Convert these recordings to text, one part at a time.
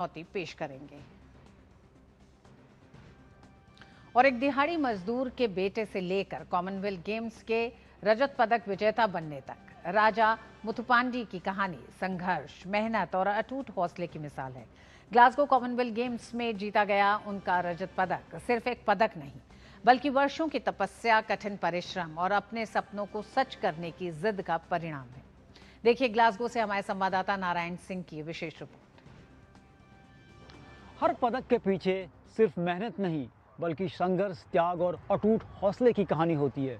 चुनौती पेश करेंगे। और एक दिहाड़ी मजदूर के बेटे से लेकर कॉमनवेल्थ गेम्स के रजत पदक विजेता बनने तक राजा मुथुपांडी की कहानी संघर्ष, मेहनत और अटूट हौसले की मिसाल है। ग्लासगो कॉमनवेल्थ गेम्स में जीता गया उनका रजत पदक सिर्फ एक पदक नहीं, बल्कि वर्षों की तपस्या, कठिन परिश्रम और अपने सपनों को सच करने की जिद का परिणाम है। देखिए ग्लासगो से हमारे संवाददाता नारायण सिंह की विशेष रिपोर्ट। हर पदक के पीछे सिर्फ मेहनत नहीं, बल्कि संघर्ष, त्याग और अटूट हौसले की कहानी होती है।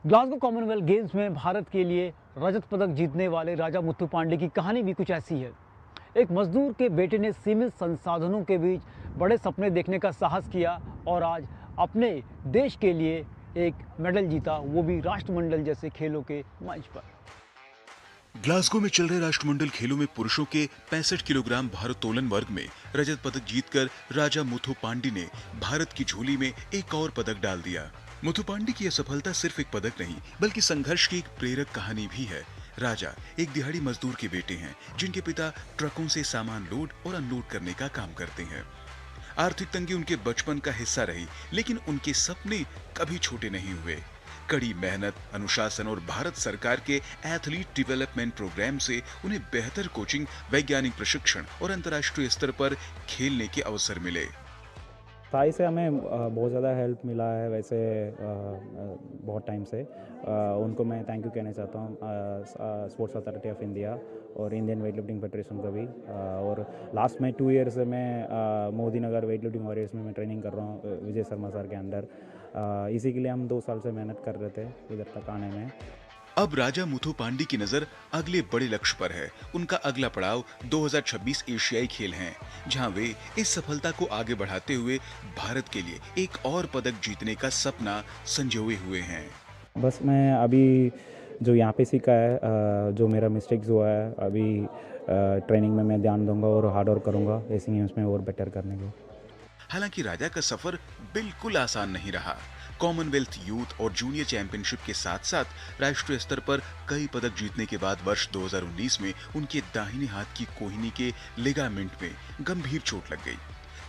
ग्लासगो कॉमनवेल्थ गेम्स में भारत के लिए रजत पदक जीतने वाले राजा मुथुपांडी की कहानी भी कुछ ऐसी है। एक मजदूर के बेटे ने सीमित संसाधनों के बीच बड़े सपने देखने का साहस किया और आज अपने देश के लिए एक मेडल जीता, वो भी राष्ट्रमंडल जैसे खेलों के मंच पर। ग्लासगो में चल रहे राष्ट्रमंडल खेलों में पुरुषों के 65 किलोग्राम भारोत्तोलन वर्ग में रजत पदक जीतकर राजा मुथुपांडी ने भारत की झोली में एक और पदक डाल दिया। मुथुपांडी की यह सफलता सिर्फ एक पदक नहीं, बल्कि संघर्ष की एक प्रेरक कहानी भी है। राजा एक दिहाड़ी मजदूर के बेटे हैं, जिनके पिता ट्रकों से सामान लोड और अनलोड करने का काम करते हैं। आर्थिक तंगी उनके बचपन का हिस्सा रही, लेकिन उनके सपने कभी छोटे नहीं हुए। कड़ी मेहनत, अनुशासन और भारत सरकार के एथलीट डेवलपमेंट प्रोग्राम से उन्हें बेहतर कोचिंग, वैज्ञानिक प्रशिक्षण और अंतर्राष्ट्रीय स्तर पर खेलने के अवसर मिले। ताई से हमें बहुत ज़्यादा हेल्प मिला है। वैसे बहुत टाइम से उनको मैं थैंक यू कहना चाहता हूँ, स्पोर्ट्स अथॉरिटी ऑफ इंडिया और इंडियन वेट लिफ्टिंग फेडरेशन का भी। और लास्ट में 2 ईयर से मैं मोदी नगर वेट लिफ्टिंग वॉरियर्स में मैं ट्रेनिंग कर रहा हूँ विजय शर्मा सर के अंडर। इसी के लिए हम 2 साल से मेहनत कर रहे थे इधर तक आने में। अब राजा मुथुपांडी की नजर अगले बड़े लक्ष्य पर है। उनका अगला पड़ाव 2026 एशियाई खेल हैं, जहां वे इस सफलता को आगे बढ़ाते हुए भारत के लिए एक और पदक जीतने का सपना संजोए हुए हैं। बस मैं अभी जो यहाँ पे सीखा है, जो मेरा मिस्टेक्स हुआ है, अभी ट्रेनिंग में मैं ध्यान दूंगा और हार्ड वर्क करूंगा एशियन गेम्स में और बेटर करने के। हालांकि राजा का सफर बिल्कुल आसान नहीं रहा। कॉमनवेल्थ यूथ और जूनियर चैंपियनशिप के साथ साथ राष्ट्रीय स्तर पर कई पदक जीतने के बाद वर्ष 2019 में उनके दाहिने हाथ की कोहनी के लिगामेंट में गंभीर चोट लग गई।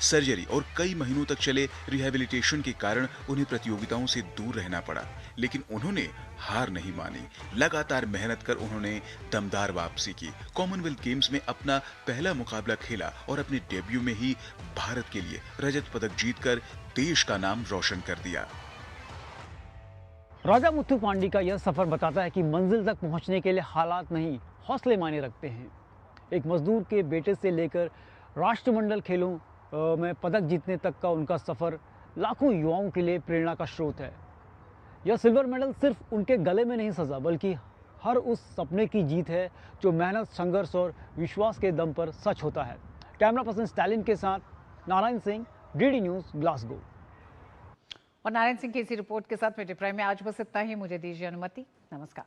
सर्जरी और कई महीनों तक चले रिहैबिलिटेशन के कारण उन्हें प्रतियोगिताओं से दूर रहना पड़ा, लेकिन उन्होंने हार नहीं मानी। लगातार मेहनत कर उन्होंने दमदार वापसी की, कॉमनवेल्थ गेम्स में अपना पहला मुकाबला खेला और अपने डेब्यू में ही भारत के लिए रजत पदक जीतकर देश का नाम रोशन कर दिया। राजा मुथुपांडी का यह सफर बताता है कि मंजिल तक पहुंचने के लिए हालात नहीं, हौसले मायने रखते हैं। एक मजदूर के बेटे से लेकर राष्ट्रमंडल खेलों में पदक जीतने तक का उनका सफर लाखों युवाओं के लिए प्रेरणा का स्रोत है। यह सिल्वर मेडल सिर्फ उनके गले में नहीं सजा, बल्कि हर उस सपने की जीत है जो मेहनत, संघर्ष और विश्वास के दम पर सच होता है। कैमरा पर्सन स्टालिन के साथ Narayan Singh, DD news, Glasgow. और नारायण सिंह की इसी रिपोर्ट के साथ मेरे प्राइम में आज बस इतना ही। मुझे दीजिए अनुमति। नमस्कार।